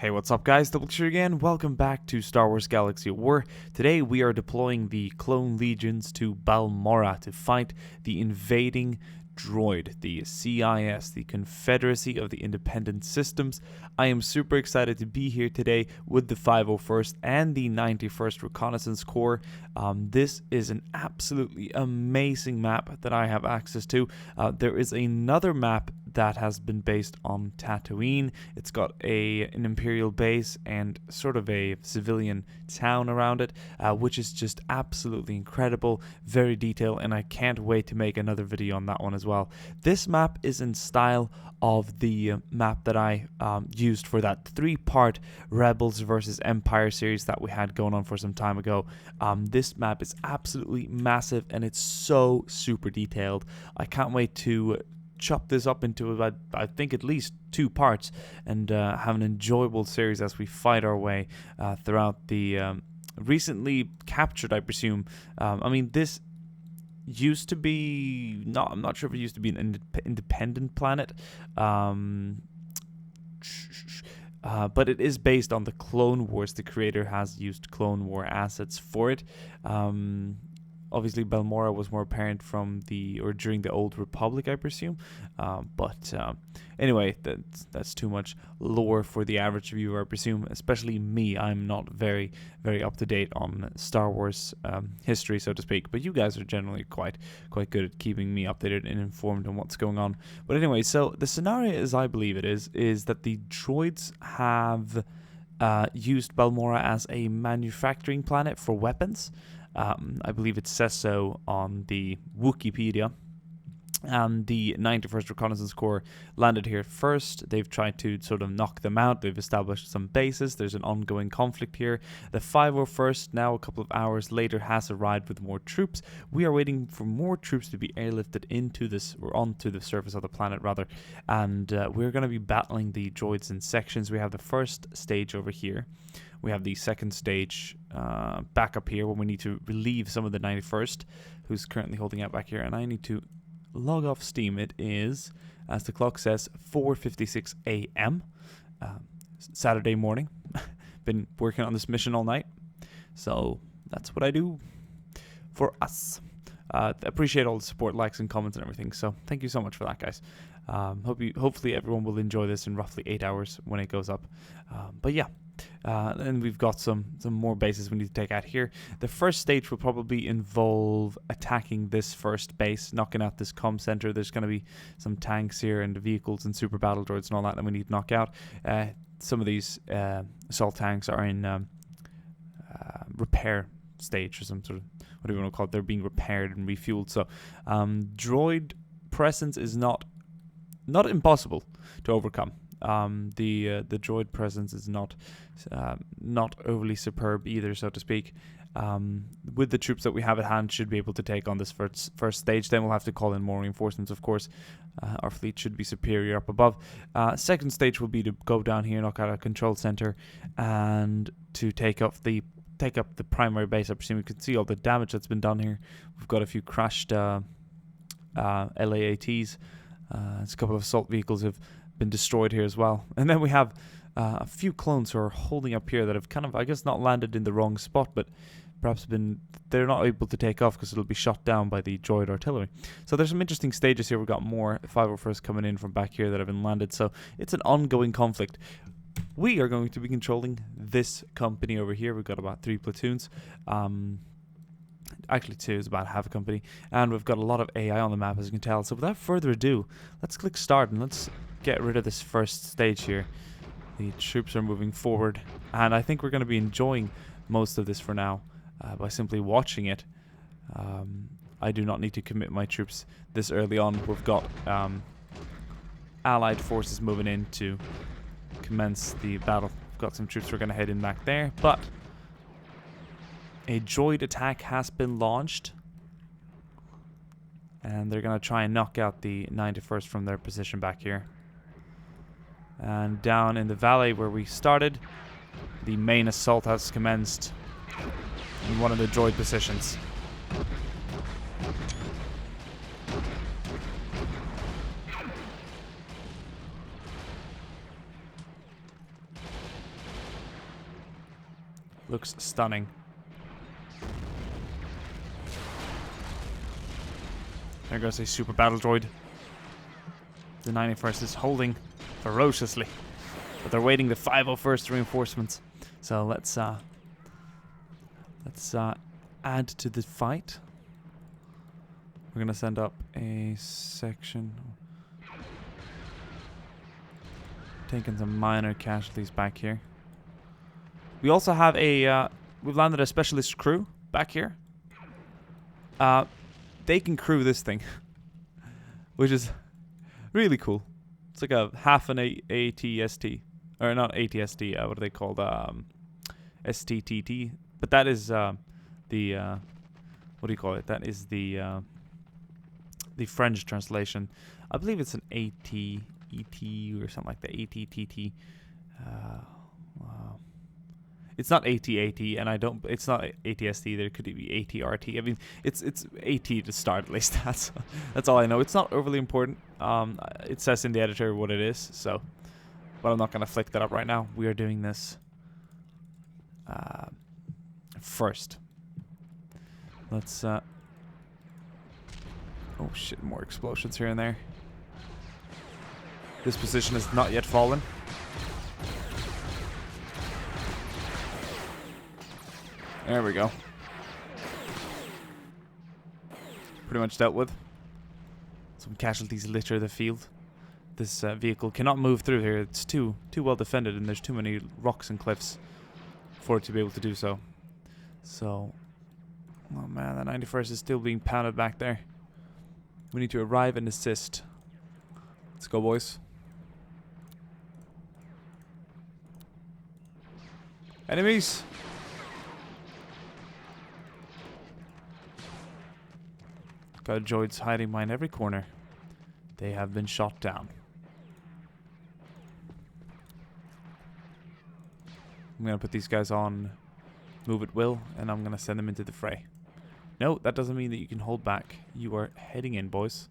Hey, what's up guys, DiplexHeated again. Welcome back to Star Wars Galaxy at War. Today we are deploying the clone legions to BALMORRA to fight the invading droid, the CIS, the Confederacy of the Independent Systems. I am super excited to be here today with the 501st and the 91st Reconnaissance Corps. This is an absolutely amazing map that I have access to. There is another map that has been based on Tatooine. It's got an Imperial base and sort of a civilian town around it, which is just absolutely incredible, very detailed, and I can't wait to make another video on that one as well. This map is in style of the map that I used for that 3-part Rebels versus Empire series that we had going on for some time ago. This map is absolutely massive and it's so super detailed. I can't wait to chop this up into about, I think, at least 2 parts and have an enjoyable series as we fight our way throughout the recently captured, I presume. I mean, this used to be I'm not sure if it used to be an independent planet, but it is based on the Clone Wars. The creator has used Clone War assets for it. Obviously, BALMORRA was more apparent from during the Old Republic, I presume. But anyway, that's too much lore for the average viewer, I presume. Especially me, I'm not very, very up to date on Star Wars history, so to speak. But you guys are generally quite good at keeping me updated and informed on what's going on. But anyway, so the scenario, as I believe it is that the droids have used BALMORRA as a manufacturing planet for weapons. I believe it says so on the Wikipedia. And the 91st Reconnaissance Corps landed here first. They've tried to sort of knock them out. They've established some bases. There's an ongoing conflict here. The 501st, now a couple of hours later, has arrived with more troops. We are waiting for more troops to be airlifted into this, or onto the surface of the planet, rather. And we're going to be battling the droids in sections. We have the first stage over here. We have the second stage back up here when we need to relieve some of the 91st, who's currently holding out back here. And I need to log off Steam. It is, as the clock says, 4:56 a.m. Saturday morning. Been working on this mission all night, so that's what I do for us. Appreciate all the support, likes, and comments and everything. So thank you so much for that, guys. Hopefully everyone will enjoy this in roughly 8 hours when it goes up. But yeah. And we've got some more bases we need to take out here. The first stage will probably involve attacking this first base, knocking out this comm center. There's going to be some tanks here and vehicles and super battle droids and all that we need to knock out. Some of these assault tanks are in repair stage, or some sort of, what do you want to call it? They're being repaired and refueled. So droid presence is not impossible to overcome. The droid presence is not overly superb either, so to speak. With the troops that we have at hand, should be able to take on this first stage. Then we'll have to call in more reinforcements, of course. Our fleet should be superior up above. Second stage will be to go down here, knock out a control center, and to take up the primary base. I presume you can see all the damage that's been done here. We've got a few crashed LAATs. There's a couple of assault vehicles have been destroyed here as well. And then we have a few clones who are holding up here that have kind of, I guess, not landed in the wrong spot, but perhaps they're not able to take off because it'll be shot down by the droid artillery. So there's some interesting stages here. We've got more 501st coming in from back here that have been landed. So it's an ongoing conflict. We are going to be controlling this company over here. We've got about 3 platoons. Actually 2 is about half a company. And we've got a lot of AI on the map, as you can tell. So without further ado, let's click start and let's get rid of this first stage here. The troops are moving forward, and I think we're going to be enjoying most of this for now by simply watching it. I do not need to commit my troops this early on. We've got allied forces moving in to commence the battle. We've got some troops who are going to head in back there, but a droid attack has been launched, and they're going to try and knock out the 91st from their position back here. And down in the valley where we started, the main assault has commenced in one of the droid positions. looks stunning. There goes a super battle droid. The 91st is holding ferociously, but they're waiting the 501st reinforcements. So let's add to the fight. We're gonna send up a section, taking some minor casualties back here. We also have a we've landed a specialist crew back here. They can crew this thing, which is really cool. It's like a half an ATST, or not ATST. What are they called? STTT. But that is the what do you call it? That is the French translation. I believe it's an ATET or something like that. ATTT. It's not ATAT, and it's not ATST either. Could it be ATRT? I mean, it's AT to start at least. That's all I know. It's not overly important. It says in the editor what it is, so, but I'm not gonna flick that up right now. We are doing this first. Let's oh shit, more explosions here and there. This position has not yet fallen. There we go. Pretty much dealt with. Some casualties litter the field. This vehicle cannot move through here. It's too well defended, and there's too many rocks and cliffs for it to be able to do so. So, oh man, the 91st is still being pounded back there. We need to arrive and assist. Let's go, boys. Enemies! Got droids hiding behind every corner. They have been shot down. I'm gonna put these guys on move at will, and I'm gonna send them into the fray. No, that doesn't mean that you can hold back. You are heading in, boys.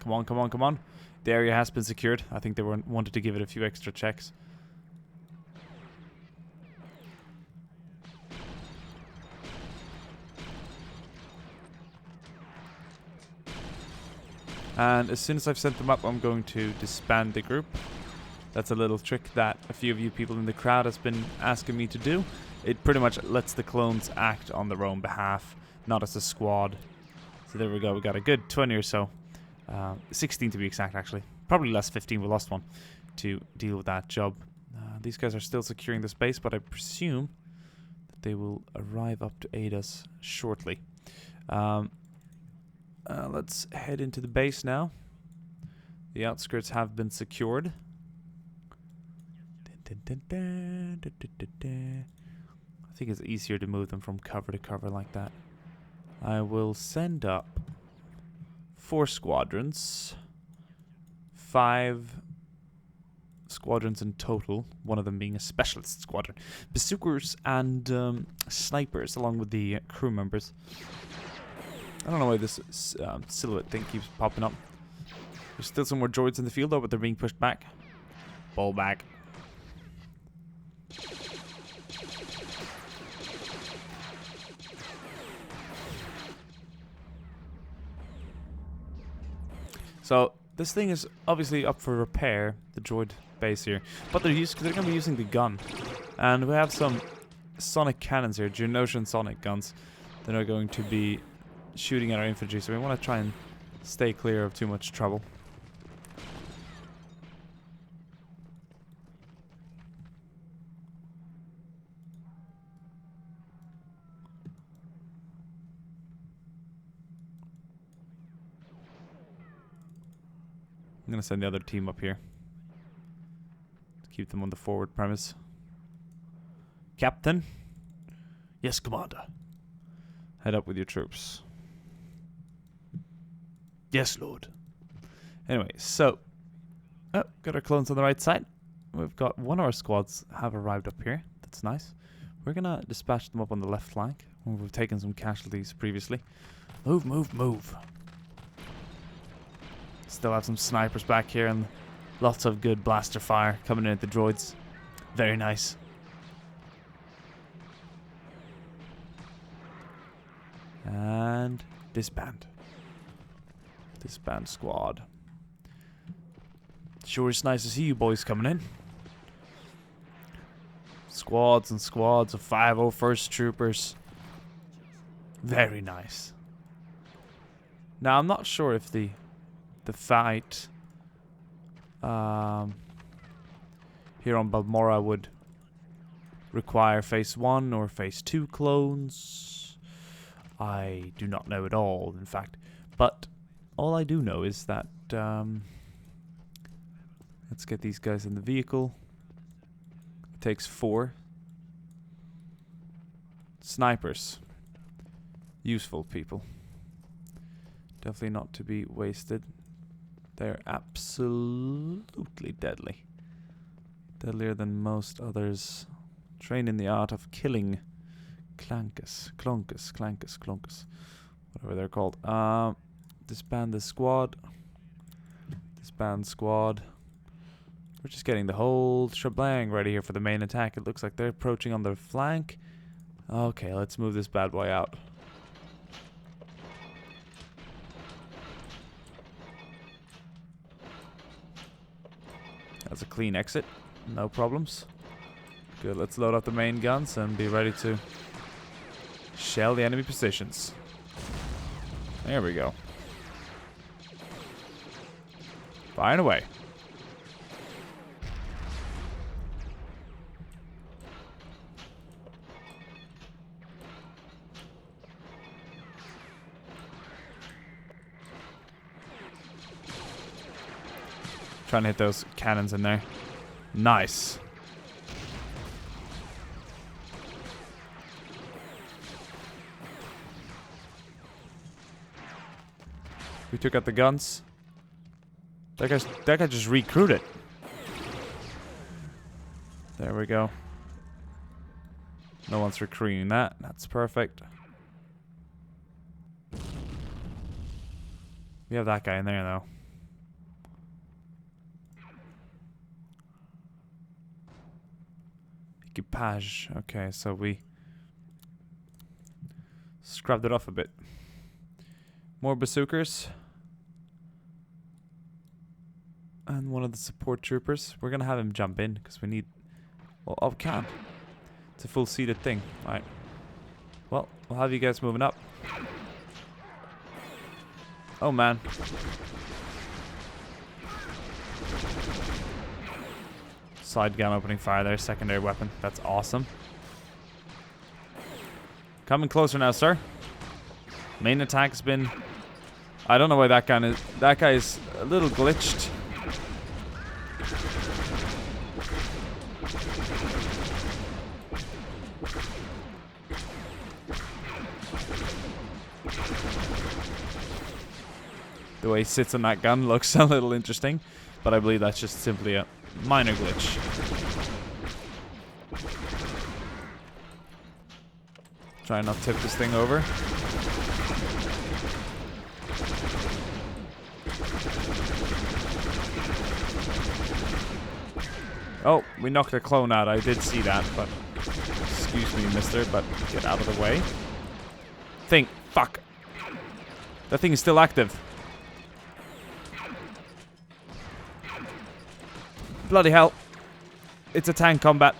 Come on, come on, come on. The area has been secured. I think they wanted to give it a few extra checks. And as soon as I've sent them up, I'm going to disband the group. That's a little trick that a few of you people in the crowd has been asking me to do. It pretty much lets the clones act on their own behalf, not as a squad. So there we go. We got a good 20 or so. 16 to be exact, actually. Probably less, 15. We lost one to deal with that job. These guys are still securing the space, but I presume that they will arrive up to aid us shortly. Let's head into the base now. The outskirts have been secured. I think it's easier to move them from cover to cover like that. I will send up 4 squadrons. 5 squadrons in total, one of them being a specialist squadron. Bazookas and snipers, along with the crew members. I don't know why this silhouette thing keeps popping up. There's still some more droids in the field though, but they're being pushed back. Ball back. So this thing is obviously up for repair, the droid base here, but they're going to be using the gun, and we have some sonic cannons here, Geonosian sonic guns, that are going to be shooting at our infantry. So we want to try and stay clear of too much trouble. I'm going to send the other team up here to keep them on the forward premise. Captain? Yes, Commander. Head up with your troops. Yes, Lord. Anyway, so... Oh, got our clones on the right side. We've got one of our squads have arrived up here. That's nice. We're going to dispatch them up on the left flank, where we've taken some casualties previously. Move, move, move. Still have some snipers back here in Lots of good blaster fire coming in at the droids. Very nice. And disband. Disband squad. Sure, it's nice to see you boys coming in. Squads and squads of 501st Troopers. Very nice. Now, I'm not sure if the fight here on Balmorra would require phase 1 or phase 2 clones. I do not know at all, in fact. But all I do know is that let's get these guys in the vehicle. It takes 4 snipers. Useful people. Definitely not to be wasted. They're absolutely deadly. Deadlier than most others. Trained in the art of killing. Clankus. Whatever they're called. Disband the squad. Disband squad. We're just getting the whole shebang ready here for the main attack. It looks like they're approaching on their flank. Okay, let's move this bad boy out. That's a clean exit. No problems. Good, let's load up the main guns and be ready to shell the enemy positions. There we go. Firing away. Trying to hit those cannons in there. Nice. We took out the guns. That guy just recruited. There we go. No one's recruiting that. That's perfect. We have that guy in there though. Equipage. Okay, so we scrubbed it off a bit. More bazookas. And one of the support troopers. We're gonna have him jump in because we need... Well, oh, can't. It's a full seated thing. Alright. Well, we'll have you guys moving up. Oh, man. Side gun opening fire there. Secondary weapon. That's awesome. Coming closer now, sir. Main attack's been... I don't know why that gun is... That guy is a little glitched. The way he sits on that gun looks a little interesting, but I believe that's just simply a minor glitch. Try and not tip this thing over. Oh, we knocked a clone out. I did see that, but... Excuse me, mister, but get out of the way. Fuck. That thing is still active. Bloody hell. It's a tank combat.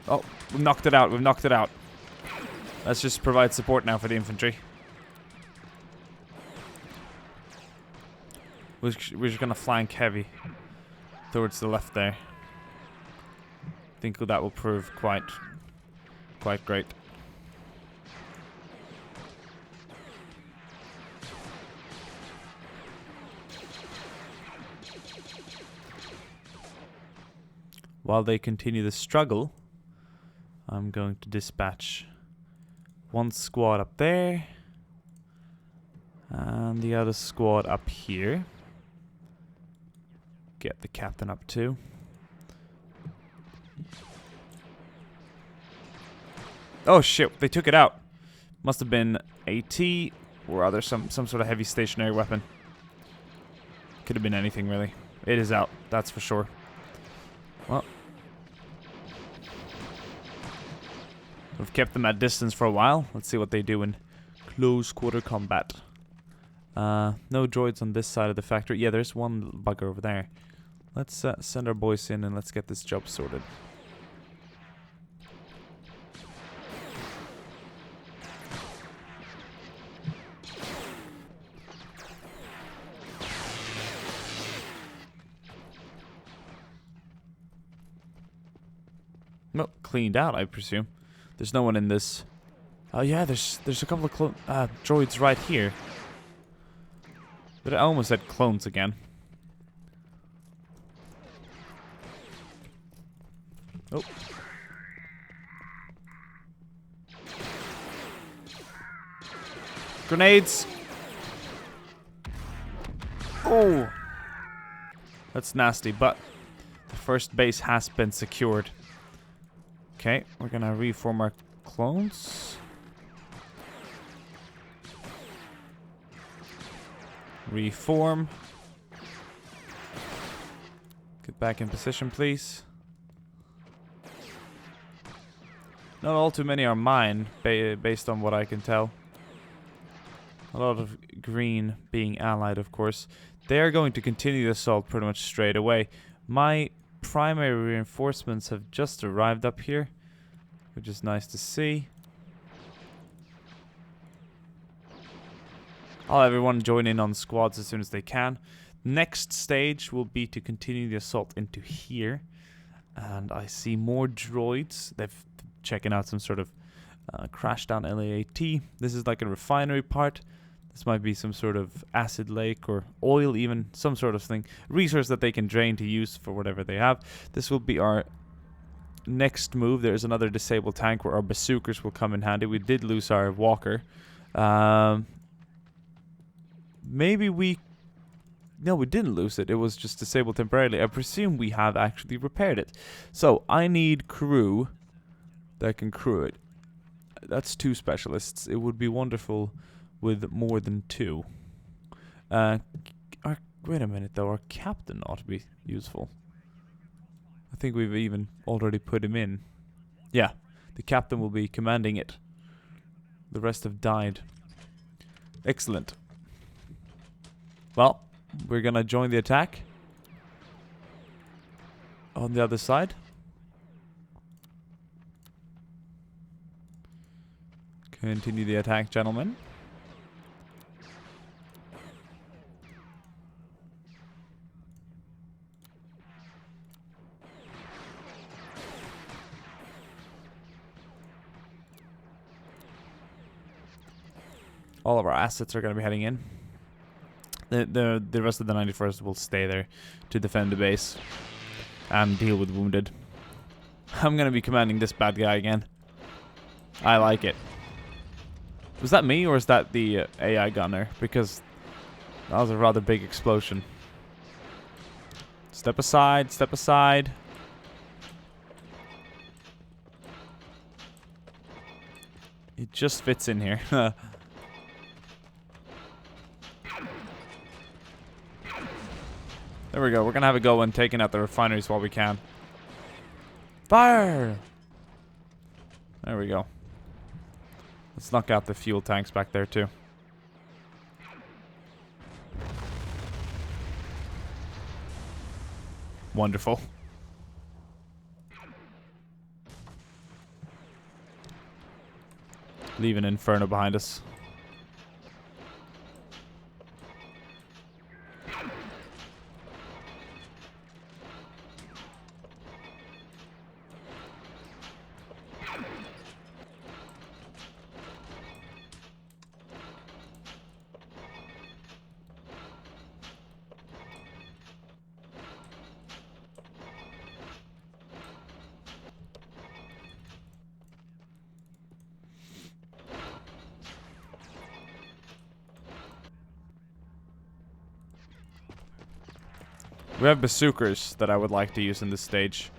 Oh, we've knocked it out. We've knocked it out. Let's just provide support now for the infantry. We're just going to flank heavy towards the left there. I think that will prove quite great. While they continue the struggle, I'm going to dispatch one squad up there and the other squad up here. Get the captain up too. Oh shit, they took it out. Must have been AT Or are there some sort of heavy stationary weapon? Could have been anything, really. It is out, that's for sure. Well, we've kept them at distance for a while. Let's see what they do in close quarter combat. No droids on this side of the factory. Yeah, there's one bugger over there. Let's send our boys in and let's get this job sorted. No, cleaned out, I presume. There's no one in this. Oh yeah, there's a couple of droids right here. But I almost said clones again. Oh. Grenades! Oh! That's nasty, but the first base has been secured. Okay, we're gonna reform our clones. Reform. Get back in position, please. Not all too many are mine, based on what I can tell. A lot of green being allied, of course. They are going to continue the assault pretty much straight away. My primary reinforcements have just arrived up here, which is nice to see. I'll have everyone join in on squads as soon as they can. Next stage will be to continue the assault into here. And I see more droids. They're checking out some sort of crash down LAAT. This is like a refinery part. This might be some sort of acid lake or oil even, some sort of thing. Resource that they can drain to use for whatever they have. This will be our next move. There's another disabled tank where our bazookas will come in handy. We did lose our walker. Maybe we... No, we didn't lose it. It was just disabled temporarily. I presume we have actually repaired it. So, I need crew that can crew it. That's 2 specialists. It would be wonderful with more than 2. Wait a minute, though. Our captain ought to be useful. I think we've even already put him in. Yeah, the captain will be commanding it. The rest have died. Excellent. Well, we're gonna join the attack. On the other side. Continue the attack, gentlemen. All of our assets are going to be heading in. The rest of the 91st will stay there to defend the base and deal with wounded. I'm going to be commanding this bad guy again. I like it. Was that me or is that the AI gunner? Because that was a rather big explosion. Step aside, step aside. It just fits in here. There we go. We're going to have a go and taking out the refineries while we can. Fire! There we go. Let's knock out the fuel tanks back there too. Wonderful. Leave an inferno behind us. We have bazookas that I would like to use in this stage.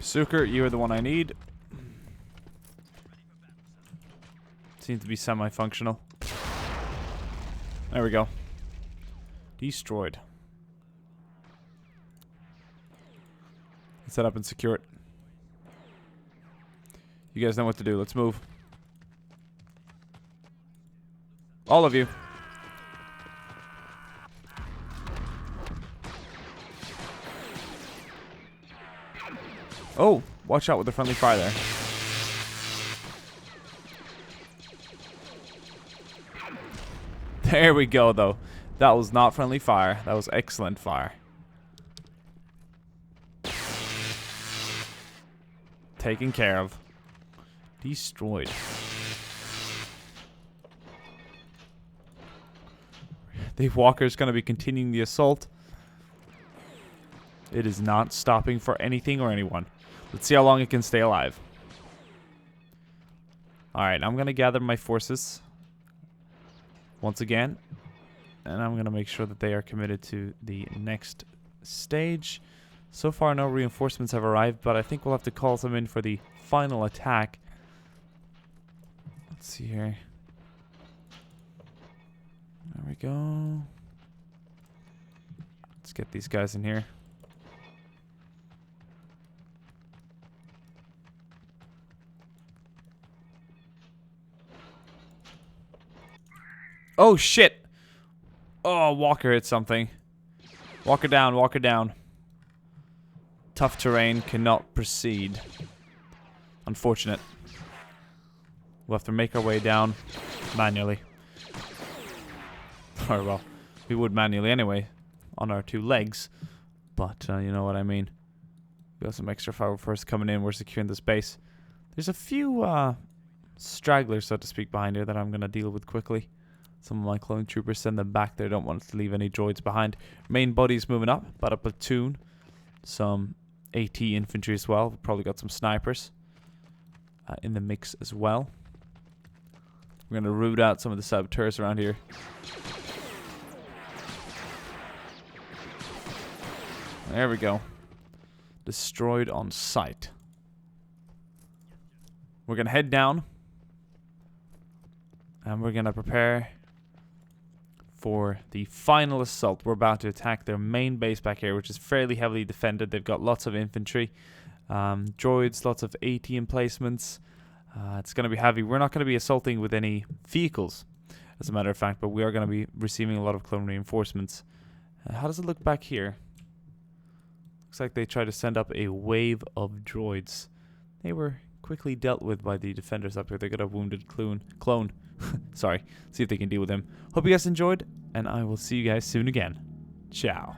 Suker, you are the one I need. Seems to be semi-functional. There we go. Destroyed. Let's set up and secure it. You guys know what to do. Let's move. All of you. Oh, watch out with the friendly fire there. There we go, though. That was not friendly fire. That was excellent fire. Taken care of. Destroyed. The walker's going to be continuing the assault. It is not stopping for anything or anyone. Let's see how long it can stay alive. Alright, I'm going to gather my forces once again. And I'm going to make sure that they are committed to the next stage. So far, no reinforcements have arrived, but I think we'll have to call them in for the final attack. Let's see here. There we go. Let's get these guys in here. Oh, shit! Oh, Walker hit something. Walker down, Walker down. Tough terrain, cannot proceed. Unfortunate. We'll have to make our way down manually. Or, well, we would manually anyway, on our 2 legs. But, you know what I mean. We got some extra fire force coming in. We're securing this base. There's a few stragglers, so to speak, behind here that I'm going to deal with quickly. Some of my clone troopers send them back there. Don't want to leave any droids behind. Main body's moving up. About a platoon. Some AT infantry as well. We've probably got some snipers in the mix as well. We're going to root out some of the saboteurs around here. There we go. Destroyed on sight. We're going to head down. And we're going to prepare for the final assault. We're about to attack their main base back here, which is fairly heavily defended. They've got lots of infantry, droids, lots of AT emplacements. It's going to be heavy. We're not going to be assaulting with any vehicles, as a matter of fact, but we are going to be receiving a lot of clone reinforcements. How does it look back here? Looks like they tried to send up a wave of droids. They were quickly dealt with by the defenders up here. They got a wounded clone. Sorry. See if they can deal with him. Hope you guys enjoyed, and I will see you guys soon again. Ciao.